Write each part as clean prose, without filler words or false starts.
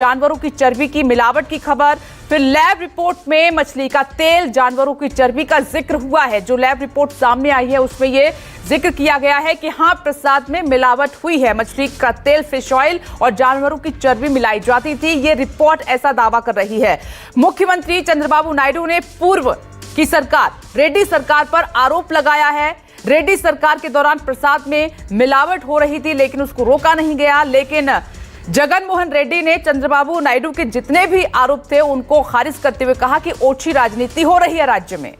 जानवरों की चर्बी की मिलावट की खबर, फिर लैब रिपोर्ट में मछली का तेल, जानवरों की चर्बी का जिक्र हुआ है। जो लैब रिपोर्ट सामने आई है उसमें यह जिक्र किया गया है कि हां, प्रसाद में मिलावट हुई है। मछली का तेल, फिश ऑयल और जानवरों की चर्बी मिलाई जाती थी। यह रिपोर्ट ऐसा दावा कर रही है। मुख्यमंत्री चंद्रबाबू नायडू ने पूर्व की सरकार रेड्डी सरकार पर आरोप लगाया है। रेड्डी सरकार के दौरान प्रसाद में मिलावट हो रही थी, लेकिन उसको रोका नहीं गया। लेकिन जगन मोहन रेड्डी ने चंद्रबाबू नायडू के जितने भी आरोप थे उनको खारिज करते हुए कहा कि ओछी राजनीति हो रही है राज्य में।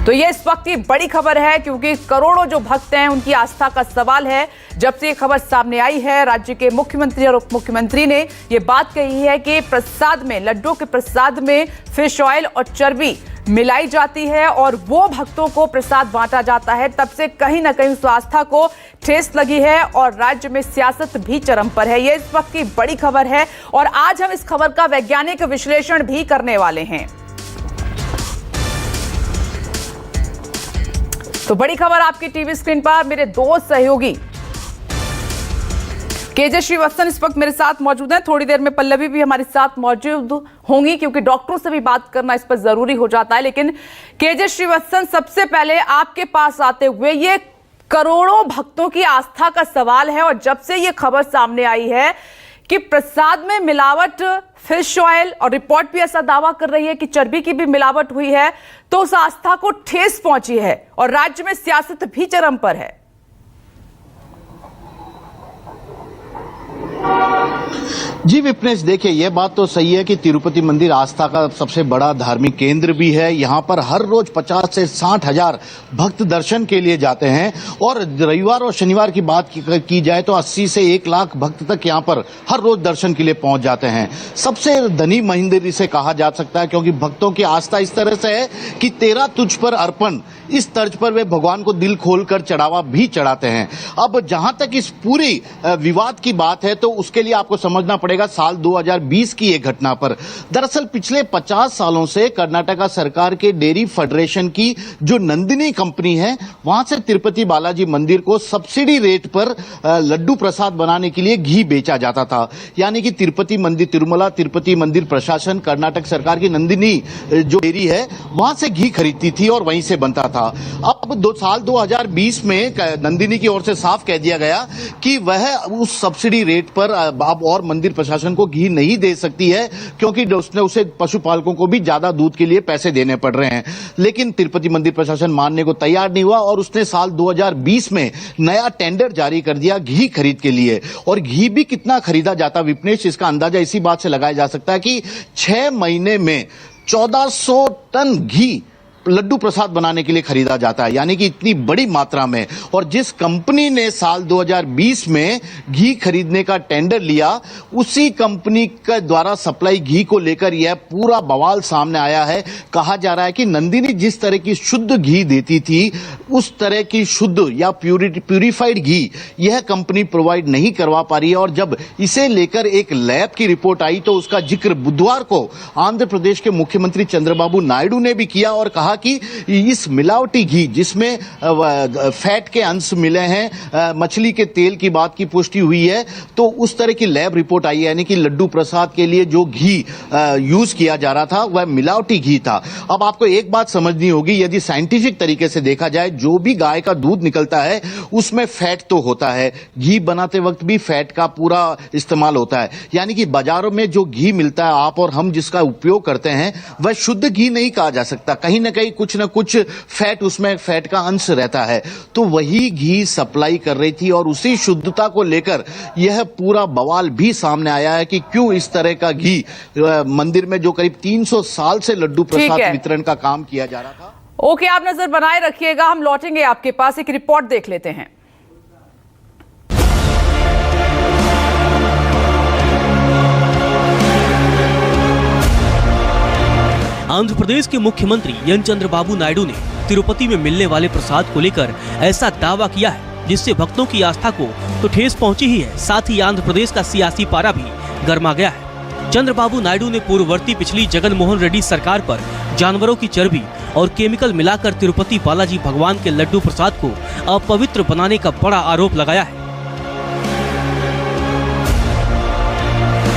तो यह इस वक्त की बड़ी खबर है, क्योंकि करोड़ों जो भक्त हैं उनकी आस्था का सवाल है। जब से यह खबर सामने आई है, राज्य के मुख्यमंत्री और उप मुख्यमंत्री ने यह बात कही है कि प्रसाद में, लड्डू के प्रसाद में फिश ऑयल और चर्बी मिलाई जाती है और वो भक्तों को प्रसाद बांटा जाता है। तब से कहीं ना कहीं उस आस्था को ठेस लगी है और राज्य में सियासत भी चरम पर है। यह इस वक्त की बड़ी खबर है और आज हम इस खबर का वैज्ञानिक विश्लेषण भी करने वाले हैं। तो बड़ी खबर आपकी टीवी स्क्रीन पर। मेरे दो सहयोगी केजे श्रीवत्सन इस वक्त मेरे साथ मौजूद हैं। थोड़ी देर में पल्लवी भी हमारे साथ मौजूद होंगी, क्योंकि डॉक्टरों से भी बात करना इस पर जरूरी हो जाता है। लेकिन केजे श्रीवत्सन, सबसे पहले आपके पास आते हुए, ये करोड़ों भक्तों की आस्था का सवाल है और जब से ये खबर सामने आई है कि प्रसाद में मिलावट, फिश ऑयल और रिपोर्ट भी ऐसा दावा कर रही है कि चर्बी की भी मिलावट हुई है, तो उस आस्था को ठेस पहुंची है और राज्य में सियासत भी चरम पर है। जी विपनेश, देखिए ये बात तो सही है कि तिरुपति मंदिर आस्था का सबसे बड़ा धार्मिक केंद्र भी है। यहाँ पर हर रोज 50 से 60 हजार भक्त दर्शन के लिए जाते हैं और रविवार और शनिवार की बात की जाए तो 80 से 1 लाख भक्त तक यहाँ पर हर रोज दर्शन के लिए पहुंच जाते हैं। सबसे धनी मंदिर इसे कहा जा सकता है, क्योंकि भक्तों की आस्था इस तरह से है कि तेरा तुझ पर अर्पण, इस तर्ज पर वे भगवान को दिल खोलकर चढ़ावा भी चढ़ाते हैं। अब जहां तक इस पूरी विवाद की बात है तो उसके लिए आपको समझना पड़ेगा साल 2020 की एक घटना पर। दरअसल पिछले 50 सालों से कर्नाटका सरकार के डेयरी फेडरेशन की जो नंदिनी कंपनी है, वहां से तिरुपति बालाजी मंदिर को सब्सिडी रेट पर लड्डू प्रसाद बनाने के लिए घी बेचा जाता था। यानी कि तिरुपति मंदिर, तिरुमला तिरुपति मंदिर प्रशासन कर्नाटक सरकार की नंदिनी जो डेयरी है वहां से घी खरीदती थी और वहीं से बनता था। अब साल 2020 में नंदिनी की ओर से साफ कह दिया गया कि वह उस सब्सिडी रेट पर अब और मंदिर प्रशासन को घी नहीं दे सकती है, क्योंकि उसे पशुपालकों को भी ज्यादा दूध के लिए पैसे देने पड़ रहे हैं। लेकिन तिरुपति मंदिर प्रशासन मानने को तैयार नहीं हुआ और उसने साल 2020 में नया टेंडर जारी कर दिया घी खरीद के लिए। और घी भी कितना खरीदा जाता विपनेश, इसका अंदाजा इसी बात से लगाया जा सकता है कि 6 महीने में 1400 टन घी लड्डू प्रसाद बनाने के लिए खरीदा जाता है, यानी कि इतनी बड़ी मात्रा में। और जिस कंपनी ने साल 2020 में घी खरीदने का टेंडर लिया, उसी कंपनी के द्वारा सप्लाई घी को लेकर यह पूरा बवाल सामने आया है। कहा जा रहा है कि नंदिनी जिस तरह की शुद्ध घी देती थी, उस तरह की शुद्ध या प्यूरिफाइड घी यह कंपनी प्रोवाइड नहीं करवा पा रही है। और जब इसे लेकर एक लैब की रिपोर्ट आई तो उसका जिक्र बुधवार को आंध्र प्रदेश के मुख्यमंत्री चंद्रबाबू नायडू ने भी किया और कहा कि इस मिलावटी घी जिसमें फैट के अंश मिले हैं, मछली के तेल की बात की पुष्टि हुई है, तो उस तरह की लैब रिपोर्ट आई है। यानी कि लड्डू प्रसाद के लिए जो घी यूज किया जा रहा था वह मिलावटी घी था। अब आपको एक बात समझनी होगी, यदि साइंटिफिक तरीके से देखा जाए, जो भी गाय का दूध निकलता है उसमें फैट तो होता है, घी बनाते वक्त भी फैट का पूरा इस्तेमाल होता है। यानी कि बाजारों में जो घी मिलता है, आप और हम जिसका उपयोग करते हैं, वह शुद्ध घी नहीं कहा जा सकता। कहीं ना कहीं कुछ न कुछ फैट, उसमें फैट का अंश रहता है। तो वही घी सप्लाई कर रही थी और उसी शुद्धता को लेकर यह पूरा बवाल भी सामने आया है कि क्यों इस तरह का घी मंदिर में जो करीब 300 साल से लड्डू प्रसाद वितरण का काम किया जा रहा था। ओके, आप नजर बनाए रखिएगा, हम लौटेंगे आपके पास। एक रिपोर्ट देख लेते हैं। आंध्र प्रदेश के मुख्यमंत्री एन चंद्रबाबू नायडू ने तिरुपति में मिलने वाले प्रसाद को लेकर ऐसा दावा किया है जिससे भक्तों की आस्था को तो ठेस पहुंची ही है, साथ ही आंध्र प्रदेश का सियासी पारा भी गर्मा गया है। चंद्रबाबू नायडू ने पूर्ववर्ती पिछली जगन मोहन रेड्डी सरकार पर जानवरों की चर्बी और केमिकल मिलाकर तिरुपति बालाजी भगवान के लड्डू प्रसाद को अपवित्र बनाने का बड़ा आरोप लगाया है।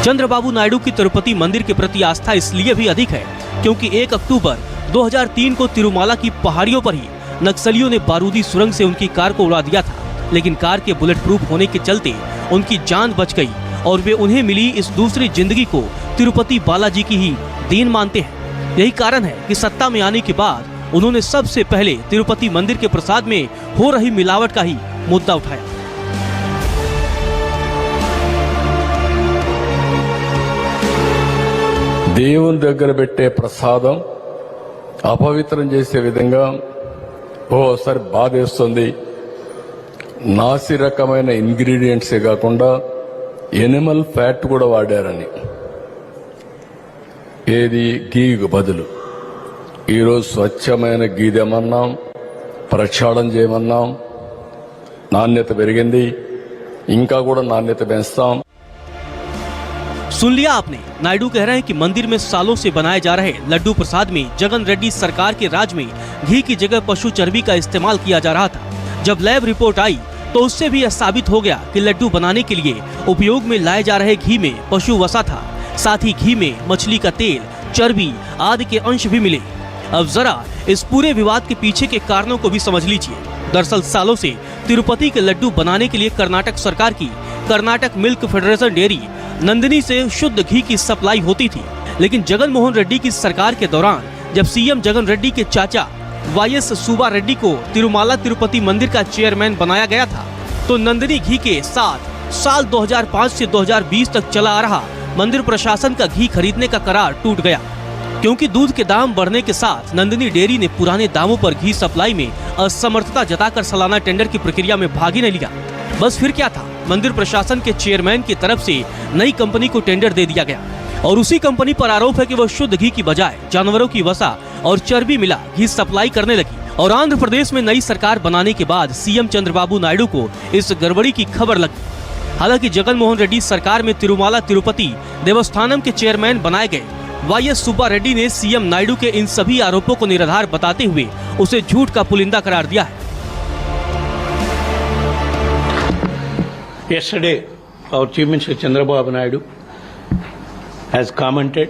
चंद्रबाबू नायडू की तिरुपति मंदिर के प्रति आस्था इसलिए भी अधिक है क्योंकि 1 अक्टूबर 2003 को तिरुमाला की पहाड़ियों पर ही नक्सलियों ने बारूदी सुरंग से उनकी कार को उड़ा दिया था, लेकिन कार के बुलेट प्रूफ होने के चलते उनकी जान बच गई और वे उन्हें मिली इस दूसरी जिंदगी को तिरुपति बालाजी की ही देन मानते हैं। यही कारण है कि सत्ता में आने के बाद उन्होंने सबसे पहले तिरुपति मंदिर के प्रसाद में हो रही मिलावट का ही मुद्दा उठाया। దేవుని దగ్గర పెట్టే ప్రసాదం అపవిత్రం చేసే విధంగా ఓసారి బాధేస్తుంది. నాసి రకమైన ఇంగ్రీడియంట్సే కాకుండా ఎనిమల్ ఫ్యాట్ కూడా వాడారని, ఏది గీకు బదులు. ఈరోజు స్వచ్ఛమైన గీ తెమన్నాం, ప్రక్షాళన చేయమన్నాం, నాణ్యత పెరిగింది, ఇంకా కూడా నాణ్యత పెంచుతాం. सुन लिया आपने, नायडू कह रहे हैं कि मंदिर में सालों से बनाए जा रहे लड्डू प्रसाद में जगन रेड्डी सरकार के राज में घी की जगह पशु चर्बी का इस्तेमाल किया जा रहा था। जब लैब रिपोर्ट आई तो उससे भी यह साबित हो गया कि लड्डू बनाने के लिए उपयोग में लाए जा रहे घी में पशु वसा था। साथ ही घी में मछली का तेल, चर्बी आदि के अंश भी मिले। अब जरा इस पूरे विवाद के पीछे के कारणों को भी समझ लीजिए। दरअसल सालों से तिरुपति के लड्डू बनाने के लिए कर्नाटक सरकार की Karnataka milk federation dairy Nandini से शुद्ध घी की सप्लाई होती थी, लेकिन जगन मोहन रेड्डी की सरकार के दौरान जब सीएम जगन रेड्डी के चाचा वाईएस सुब्बा रेड्डी को तिरुमाला तिरुपति मंदिर का चेयरमैन बनाया गया था, तो नंदिनी घी के साथ साल 2005 से 2020 तक चला आ रहा मंदिर प्रशासन का घी खरीदने का करार टूट गया, क्योंकि दूध के दाम बढ़ने के साथ नंदिनी डेयरी ने पुराने दामों पर घी सप्लाई में असमर्थता जताकर सालाना टेंडर की प्रक्रिया में भाग ही नहीं लिया। बस फिर क्या था, मंदिर प्रशासन के चेयरमैन की तरफ से नई कंपनी को टेंडर दे दिया गया और उसी कंपनी पर आरोप है कि वह शुद्ध घी की बजाय जानवरों की वसा और चर्बी मिला घी सप्लाई करने लगी। और आंध्र प्रदेश में नई सरकार बनाने के बाद सीएम चंद्रबाबू नायडू को इस गड़बड़ी की खबर लगी। हालांकि जगन मोहन रेड्डी सरकार में तिरुमाला तिरुपति देवस्थानम के चेयरमैन बनाए गए वाईएस सुब्बा रेड्डी ने सीएम नायडू के इन सभी आरोपों को निराधार बताते हुए उसे झूठ का पुलिंदा करार दिया है। Yesterday, our Chief Minister Chandrababu Naidu has commented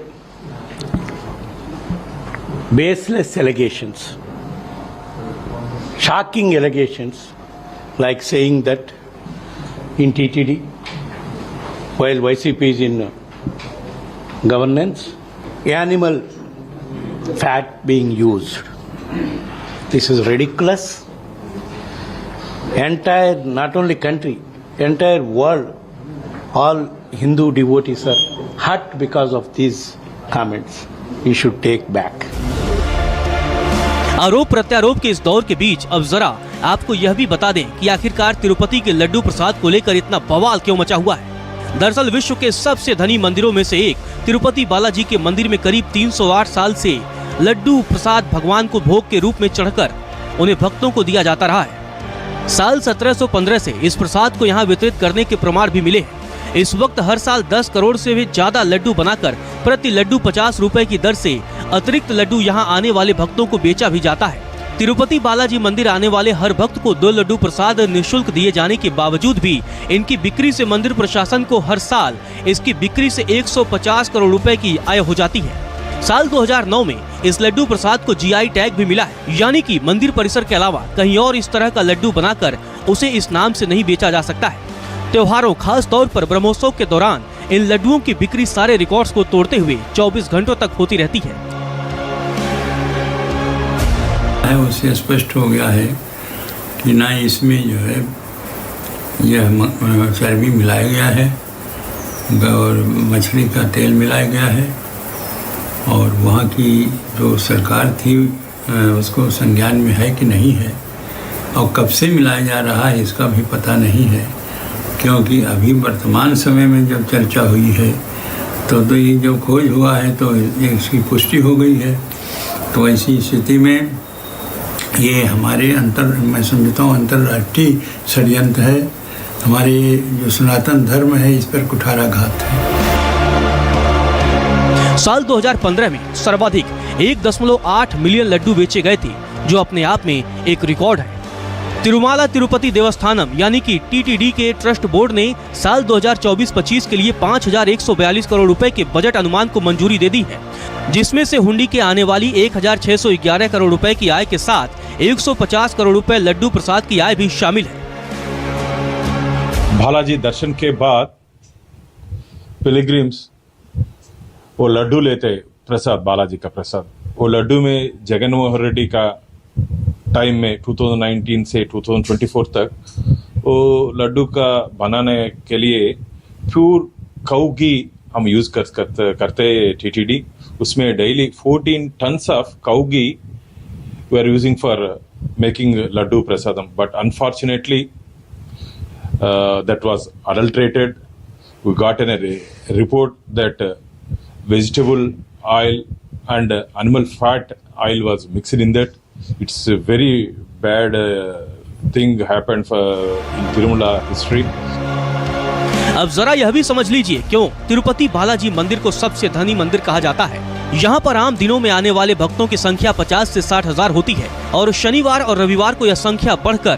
baseless allegations, shocking allegations, like saying that in TTD, while YCP is in governance, animal fat being used. This is ridiculous. Entire, not only country, entire world, all Hindu devotees are hurt because of these comments. You should take back. आरोप प्रत्यारोप के इस दौर के बीच अब जरा आपको यह भी बता दें कि आखिरकार तिरुपति के लड्डू प्रसाद को लेकर इतना बवाल क्यों मचा हुआ है। दरअसल विश्व के सबसे धनी मंदिरों में से एक तिरुपति बालाजी के मंदिर में करीब 308 साल से लड्डू प्रसाद भगवान को भोग के रूप में चढ़कर उन्हें भक्तों को दिया जाता रहा है। साल 1715 से इस प्रसाद को यहाँ वितरित करने के प्रमाण भी मिले हैं। इस वक्त हर साल 10 करोड़ से भी ज्यादा लड्डू बनाकर प्रति लड्डू 50 रुपए की दर से अतिरिक्त लड्डू यहाँ आने वाले भक्तों को बेचा भी जाता है। तिरुपति बालाजी मंदिर आने वाले हर भक्त को 2 लड्डू प्रसाद निःशुल्क दिए जाने के बावजूद भी इनकी बिक्री से मंदिर प्रशासन को हर साल इसकी बिक्री से 150 करोड़ रुपए की आय हो जाती है। साल 2009 में इस लड्डू प्रसाद को जीआई टैग भी मिला है, यानी कि मंदिर परिसर के अलावा कहीं और इस तरह का लड्डू बनाकर उसे इस नाम से नहीं बेचा जा सकता है। त्योहारों, खास तौर पर ब्रह्मोत्सव के दौरान इन लड्डुओं की बिक्री सारे रिकॉर्ड्स को तोड़ते हुए 24 घंटों तक होती रहती है। उससे स्पष्ट हो गया है कि ना इसमें जो है यह चर्बी मिलाया गया है और मछली का तेल मिलाया गया है और वहाँ की जो सरकार थी उसको संज्ञान में है कि नहीं है और कब से मिलाया जा रहा है इसका भी पता नहीं है, क्योंकि अभी वर्तमान समय में जब चर्चा हुई है तो ये जो खोज हुआ है तो इसकी पुष्टि हो गई है। तो ऐसी स्थिति में ये हमारे मैं समझता हूँ अंतर्राष्ट्रीय षड्यंत्र है, हमारे जो सनातन धर्म है इस पर कुठाराघात है। साल 2015 में सर्वाधिक 1.8 मिलियन लड्डू बेचे गए थे, जो अपने आप में एक रिकॉर्ड है। तिरुमाला तिरुपति देवस्थानम यानी कि टीटीडी के ट्रस्ट बोर्ड ने साल 2024-25 के लिए 5,142 करोड़ रुपए के बजट अनुमान को मंजूरी दे दी है, जिसमें से हुंडी के आने वाली 1,611 करोड़ रुपए की आय के साथ 150 करोड़ रुपए लड्डू प्रसाद की आय भी शामिल है। बालाजी दर्शन के बाद पिलग्रिम्स वो लड्डू लेते प्रसाद, बालाजी का प्रसाद। वो लड्डू में जगनमोहन रेड्डी का टाइम में 2019 से 2024 तक वो लड्डू का बनाने के लिए प्योर काऊ घी हम यूज करते टीटीडी। उसमें daily 14 tons of cow ghee we are using for making laddu prasadam, but unfortunately that was adulterated. We got a report that vegetable oil and animal fat oil was mixed in that. It's a very bad thing happened in Tirumala history. अब जरा यह भी समझ लीजिए क्यों तिरुपति बालाजी मंदिर को सबसे धनी मंदिर कहा जाता है। यहाँ पर आम दिनों में आने वाले भक्तों की संख्या 50 से 60 हजार होती है और शनिवार और रविवार को यह संख्या बढ़कर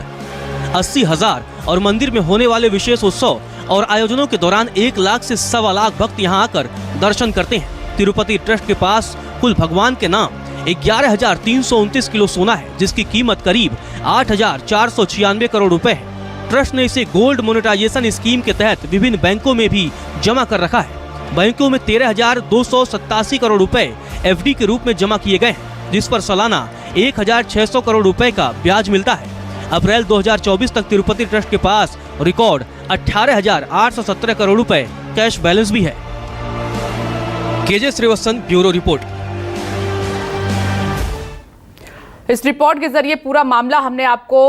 80,000 और मंदिर में होने वाले विशेष उत्सव और आयोजनों के दौरान 1 लाख से 1.25 लाख भक्त यहाँ आकर दर्शन करते हैं। तिरुपति ट्रस्ट के पास कुल भगवान के नाम 11,329 किलो सोना है, जिसकी कीमत करीब 8,496 करोड़ रुपए है। ट्रस्ट ने इसे गोल्ड मोनेटाइजेशन स्कीम के तहत विभिन्न बैंकों में भी जमा कर रखा है। बैंकों में 13,287 करोड़ रुपए एफडी के रूप में जमा किए गए हैं, जिस पर सालाना 1,600 करोड़ रुपए का ब्याज मिलता है। अप्रैल 2024 तक तिरुपति ट्रस्ट के पास रिकॉर्ड 18,817 करोड़ रुपए कैश बैलेंस भी है। KJ Srivatsan, bureau report. इस रिपोर्ट के जरिए पूरा मामला हमने आपको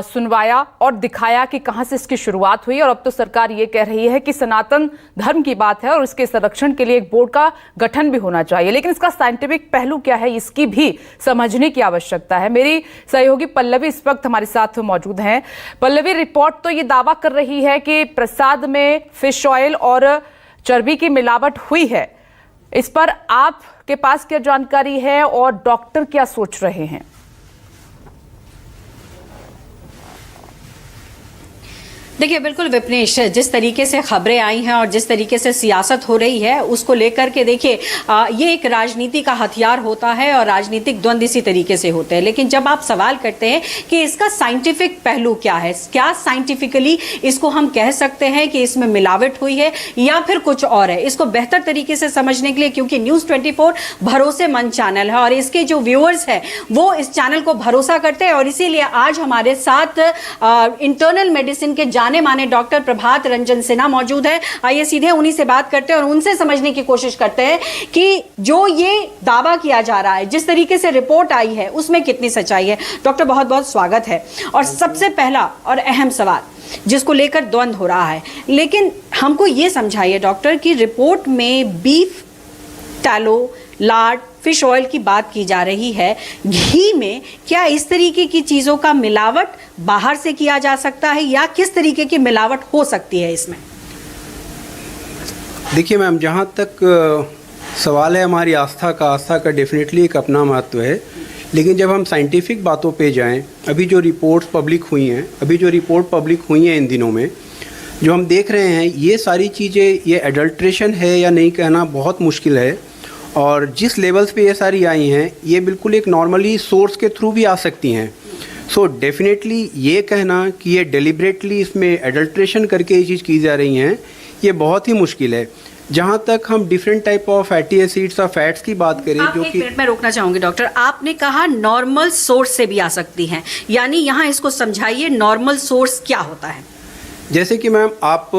सुनवाया और दिखाया कि कहां से इसकी शुरुआत हुई और अब तो सरकार ये कह रही है कि सनातन धर्म की बात है और इसके संरक्षण के लिए एक बोर्ड का गठन भी होना चाहिए, लेकिन इसका साइंटिफिक पहलू क्या है इसकी भी समझने की आवश्यकता है। मेरी सहयोगी पल्लवी इस वक्त हमारे साथ मौजूद हैं। पल्लवी, रिपोर्ट तो ये दावा कर रही है कि प्रसाद में फिश ऑयल और चर्बी की मिलावट हुई है, इस पर आपके पास क्या जानकारी है और डॉक्टर क्या सोच रहे हैं? देखिए, बिल्कुल विपनेश, जिस तरीके से खबरें आई हैं और जिस तरीके से सियासत हो रही है उसको लेकर के देखिए ये एक राजनीति का हथियार होता है और राजनीतिक द्वंद्व इसी तरीके से होते हैं। लेकिन जब आप सवाल करते हैं कि इसका साइंटिफिक पहलू क्या है, क्या साइंटिफिकली इसको हम कह सकते हैं कि इसमें मिलावट हुई है या फिर कुछ और है, इसको बेहतर तरीके से समझने के लिए, क्योंकि न्यूज़ 24 भरोसेमंद चैनल है और इसके जो व्यूअर्स हैं वो इस चैनल को भरोसा करते हैं और इसीलिए आज हमारे साथ इंटरनल मेडिसिन के जाने माने डॉक्टर प्रभात रंजन सिन्हा मौजूद है। आइए सीधे उन्हीं से बात करते हैं और उनसे समझने की कोशिश करते हैं कि जो ये दावा किया जा रहा है, जिस तरीके से रिपोर्ट आई है, उसमें कितनी सच्चाई है। डॉक्टर, बहुत बहुत स्वागत है। और सबसे पहला और अहम सवाल जिसको लेकर द्वंद्व हो रहा है, लेकिन हमको ये समझाइए डॉक्टर कि रिपोर्ट में beef tallow, Lord, fish oil की बात की जा रही है, घी में क्या इस तरीके की चीज़ों का मिलावट बाहर से किया जा सकता है या किस तरीके की मिलावट हो सकती है इसमें? देखिए मैम, जहाँ तक सवाल है हमारी आस्था का डेफिनेटली एक अपना महत्व है, लेकिन जब हम साइंटिफिक बातों पे जाएं, अभी जो रिपोर्ट पब्लिक हुई हैं इन दिनों में, जो हम देख रहे हैं, ये सारी चीज़ें, ये एडल्ट्रेशन है या नहीं कहना बहुत मुश्किल है। और जिस लेवल्स पे ये सारी आई हैं, ये बिल्कुल एक नॉर्मली सोर्स के थ्रू भी आ सकती हैं। सो डेफिनेटली ये कहना कि ये डेलिब्रेटली इसमें एडल्ट्रेशन करके ये चीज़ की जा रही हैं, ये बहुत ही मुश्किल है। जहाँ तक हम different type of fatty acids और फैट्स की बात करें, जो कि मैं रोकना चाहूँगी डॉक्टर, आपने कहा नॉर्मल सोर्स से भी आ सकती हैं, यानी यहाँ इसको समझाइए, नॉर्मल सोर्स क्या होता है? जैसे कि मैम आप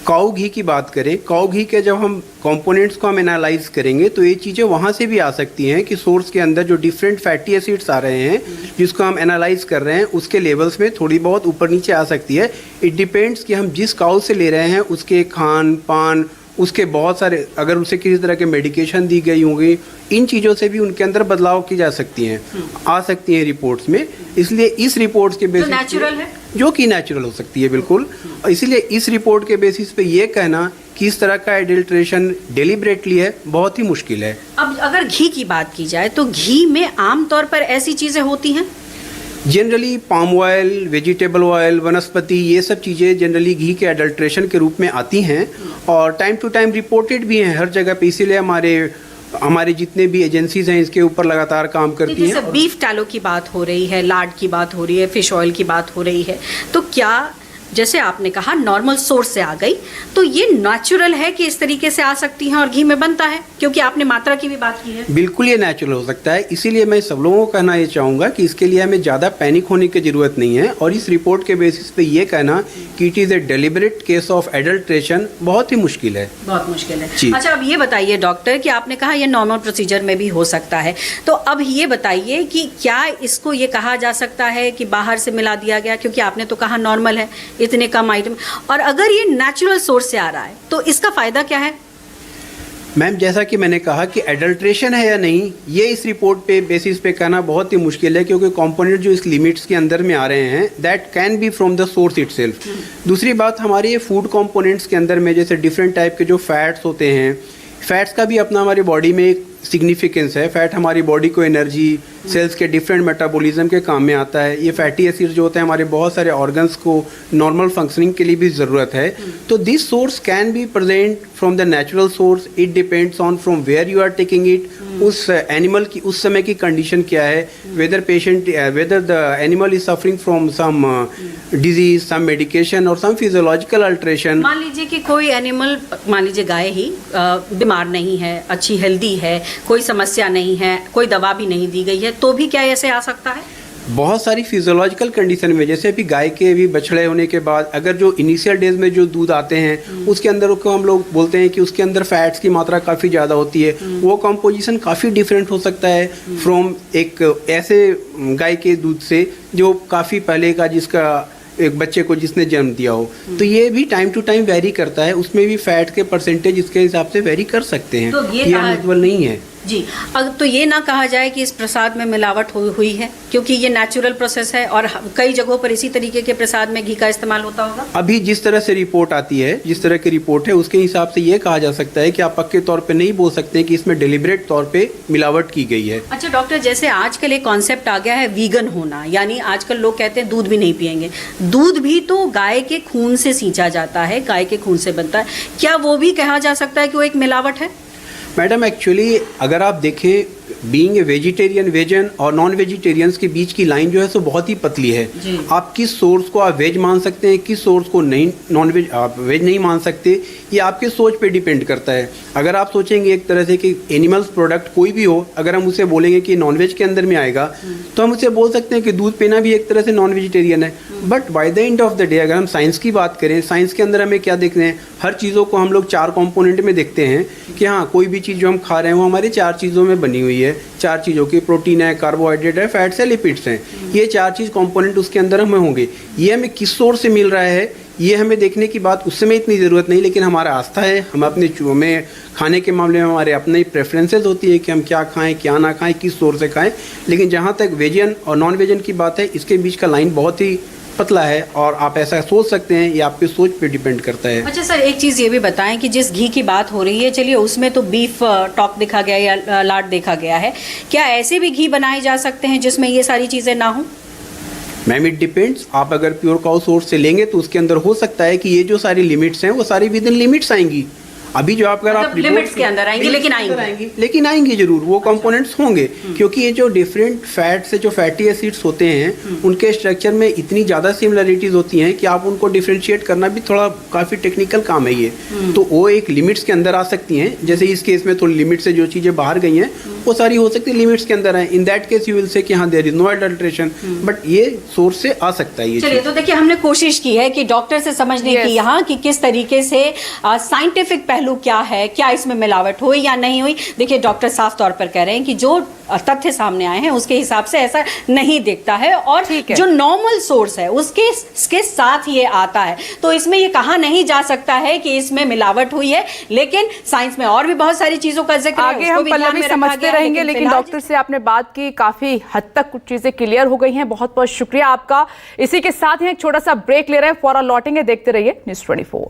काऊ घी की बात करें, काऊ घी के जब हम कंपोनेंट्स को हम एनालाइज करेंगे तो ये चीज़ें वहाँ से भी आ सकती हैं कि सोर्स के अंदर जो डिफरेंट फैटी एसिड्स आ रहे हैं जिसको हम एनालाइज कर रहे हैं, उसके लेवल्स में थोड़ी बहुत ऊपर नीचे आ सकती है। इट डिपेंड्स कि हम जिस काऊ से ले रहे हैं उसके खान पान, उसके बहुत सारे, अगर उसे किसी तरह के मेडिकेशन दी गई होंगी, इन चीज़ों से भी उनके अंदर बदलाव की जा सकती हैं, आ सकती हैं रिपोर्ट्स में। इसलिए इस रिपोर्ट्स के बेसिस नेचुरल है, जो कि नेचुरल हो सकती है बिल्कुल, इसलिए इस रिपोर्ट के बेसिस पे ये कहना कि इस तरह का एडल्ट्रेशन डेलिब्रेटली है, बहुत ही मुश्किल है। अब अगर घी की बात की जाए तो घी में आम तौर पर ऐसी चीज़ें होती हैं? Generally palm oil, vegetable oil, वनस्पति, ये सब चीज़ें जनरली घी के एडल्ट्रेशन के रूप में आती हैं और टाइम टू टाइम रिपोर्टेड भी हैं हर जगह पे। इसीलिए हमारे जितने भी एजेंसीज हैं इसके ऊपर लगातार काम करती हैं। जैसे बीफ टैलो की बात हो रही है, लाड की बात हो रही है, फिश ऑयल की बात हो रही है, तो क्या जैसे आपने कहा नॉर्मल सोर्स से आ गई, तो ये नेचुरल है कि इस तरीके से आ सकती हैं और घी में बनता है, क्योंकि आपने मात्रा की भी बात की है। बिल्कुल ये नेचुरल हो सकता है। इसीलिए मैं सब लोगों को कहना ये चाहूँगा कि इसके लिए हमें ज़्यादा पैनिक होने की ज़रूरत नहीं है और इस रिपोर्ट के बेसिस पे ये कहना कि it is a deliberate case of adulteration बहुत ही मुश्किल है। बहुत मुश्किल है। जी। अच्छा, अब ये बताइए डॉक्टर कि आपने कहा ये नॉर्मल प्रोसीजर में भी हो सकता है, तो अब ये बताइए कि क्या इसको ये कहा जा सकता है कि बाहर से मिला दिया गया, क्योंकि आपने तो कहा नॉर्मल है, इतने कम आइटम, और अगर ये नेचुरल सोर्स से आ रहा है तो इसका फायदा क्या है? मैम, जैसा कि मैंने कहा कि एडल्ट्रेशन है या नहीं, ये इस रिपोर्ट पे बेसिस पे कहना बहुत ही मुश्किल है, क्योंकि कंपोनेंट जो इस लिमिट्स के अंदर में आ रहे हैं that can be from the source itself. दूसरी बात, हमारे ये फूड कंपोनेंट्स के अंदर में जैसे डिफरेंट टाइप के जो फैट्स होते हैं, फैट्स का भी अपना हमारी बॉडी में एक सिग्निफिकेंस है। फैट हमारी बॉडी को एनर्जी, सेल्स के डिफरेंट मेटाबॉलिज्म के काम में आता है। ये फैटी एसिड जो होते हैं हमारे बहुत सारे ऑर्गन्स को नॉर्मल फंक्शनिंग के लिए भी ज़रूरत है। तो this source can be present from the natural source, it depends on from where you are taking it, उस एनिमल की उस समय की कंडीशन क्या है, whether the animal is suffering from some disease, some medication और सम फिजियोलॉजिकल अल्ट्रेशन। मान लीजिए कि कोई एनिमल, मान लीजिए गाय ही बीमार नहीं है, अच्छी हेल्दी है, कोई समस्या नहीं है, कोई दवा भी नहीं दी गई है, तो भी क्या ऐसे आ सकता है? बहुत सारी फिजियोलॉजिकल कंडीशन में, जैसे अभी गाय के भी बछड़े होने के बाद अगर जो इनिशियल डेज में जो दूध आते हैं उसके अंदर को हम लोग बोलते हैं कि उसके अंदर फैट्स की मात्रा काफ़ी ज़्यादा होती है, वो कंपोजिशन काफ़ी डिफरेंट हो सकता है फ्रॉम एक ऐसे गाय के दूध से जो काफ़ी पहले का, जिसका एक बच्चे को जिसने जन्म दिया हो। तो ये भी टाइम टू टाइम वेरी करता है, उसमें भी फैट के परसेंटेज इसके हिसाब से वेरी कर सकते हैं। तो ये अनयूजुअल नहीं है जी। अब तो ये ना कहा जाए कि इस प्रसाद में मिलावट हुई है, क्योंकि ये नेचुरल प्रोसेस है और कई जगहों पर इसी तरीके के प्रसाद में घी का इस्तेमाल होता होगा। अभी जिस तरह से रिपोर्ट आती है, जिस तरह की रिपोर्ट है, उसके हिसाब से ये कहा जा सकता है कि आप पक्के तौर पे नहीं बोल सकते कि इसमें डेलिब्रेट तौर पे मिलावट की गई है। अच्छा डॉक्टर, जैसे आजकल एक कॉन्सेप्ट आ गया है वीगन होना, यानी आजकल लोग कहते हैं दूध भी नहीं पियेंगे। दूध भी तो गाय के खून से सींचा जाता है, गाय के खून से बनता है, क्या वो भी कहा जा सकता है कि वो एक मिलावट है? मैडम, एक्चुअली अगर आप देखें, बीइंग ए वेजिटेरियन, वेजन और नॉन वेजिटेरियंस के बीच की लाइन जो है सो बहुत ही पतली है। आप किस सोर्स को आप वेज मान सकते हैं, किस सोर्स को नहीं, नॉन वेज आप वेज नहीं मान सकते, ये आपके सोच पे डिपेंड करता है। अगर आप सोचेंगे एक तरह से कि एनिमल्स प्रोडक्ट कोई भी हो, अगर हम उसे बोलेंगे कि नॉन वेज के अंदर में आएगा, तो हम उसे बोल सकते हैं कि दूध पीना भी एक तरह से नॉन वेजिटेरियन है। But by the end of the day अगर हम साइंस की बात करें, साइंस के अंदर हमें क्या देखते हैं, हर चीज़ों को हम लोग 4 कंपोनेंट में देखते हैं कि हाँ, कोई भी चीज़ जो हम खा रहे हैं वो हमारे 4 चीज़ों में बनी हुई है। 4 चीज़ों की, प्रोटीन है, कार्बोहाइड्रेट है, फैट्स है, लिपिड्स हैं। ये 4 चीज़ कंपोनेंट उसके अंदर हमें होंगे। ये हमें किस सोर्स से मिल रहा है ये हमें देखने की बात उस समय इतनी ज़रूरत नहीं, लेकिन हमारा आस्था है, हम अपने में खाने के मामले में हमारे अपने प्रेफरेंसेस होती है कि हम क्या खाएं, क्या ना खाएं, किस सोर्स से खाएं। लेकिन जहाँ तक वेजन और नॉन वेजन की बात है, इसके बीच का लाइन बहुत ही पतला है और आप ऐसा सोच सकते हैं, ये आपके सोच पे डिपेंड करता है। अच्छा सर, एक चीज़ ये भी बताएं कि जिस घी की बात हो रही है, चलिए उसमें तो बीफ टॉक देखा गया या लाड देखा गया है, क्या ऐसे भी घी बनाए जा सकते हैं जिसमें ये सारी चीज़ें ना हो? Ma'am, it depends. आप अगर प्योर काउ सोर्स से लेंगे तो उसके अंदर हो सकता है कि ये जो सारी लिमिट्स हैं वो सारी विद इन लिमिट्स आएंगी। अभी जो आप लिमिट्स के अंदर आएंगी, लेकिन आएंगी जरूर, वो कंपोनेंट्स होंगे, क्योंकि ये जो डिफरेंट फैट से जो फैटी एसिड्स होते हैं उनके स्ट्रक्चर में इतनी ज़्यादा सिमिलरिटीज होती हैं कि आप उनको डिफरेंशिएट करना भी थोड़ा काफ़ी टेक्निकल काम है ये। तो वो एक लिमिट्स के अंदर आ सकती हैं। जैसे इस केस में थोड़ी लिमिट से जो चीज़ें बाहर गई हैं वो सारी हो सकती है लिमिट्स के अंदर है। In that case you will say कि हाँ, there is no adulteration, but ये सोर्स से आ सकता है ये। चलिए, तो देखिए हमने कोशिश की है कि डॉक्टर से समझने की यहाँ कि किस तरीके से साइंटिफिक पहलू क्या है, क्या इसमें मिलावट हुई या नहीं हुई। देखिए डॉक्टर साफ तौर पर कह रहे हैं कि जो तथ्य सामने आए हैं उसके हिसाब से ऐसा नहीं दिखता है, और जो नॉर्मल सोर्स है उसके साथ ये आता है। तो इसमें ये कहा नहीं जा सकता है कि इसमें मिलावट हुई है, लेकिन साइंस में और भी बहुत सारी चीजों का जिक्र आगे हम पल्लवी समझते रहेंगे, लेकिन डॉक्टर से आपने बात की, काफी हद तक कुछ चीजें क्लियर हो गई हैं। बहुत बहुत शुक्रिया आपका। इसी के साथ ही एक छोटा सा ब्रेक ले रहे हैं, फौरन लौटेंगे। देखते रहिए न्यूज़ 24।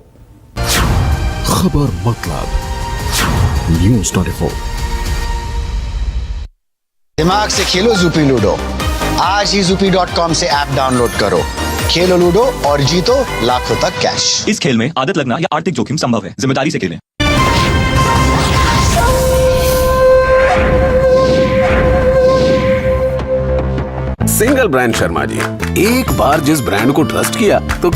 खबर मतलब न्यूज़ 24। दिमाग से खेलो ज़ूपी लूडो, आज ही zupi.com से ऐप डाउनलोड करो, खेलो लूडो और जीतो लाखों तक कैश। इस खेल में आदत लगना या आर्थिक जोखिम संभव है, जिम्मेदारी से खेलें। सिंगल ब्रांड शर्मा जी, एक बार जिस ब्रांड को ट्रस्ट किया तो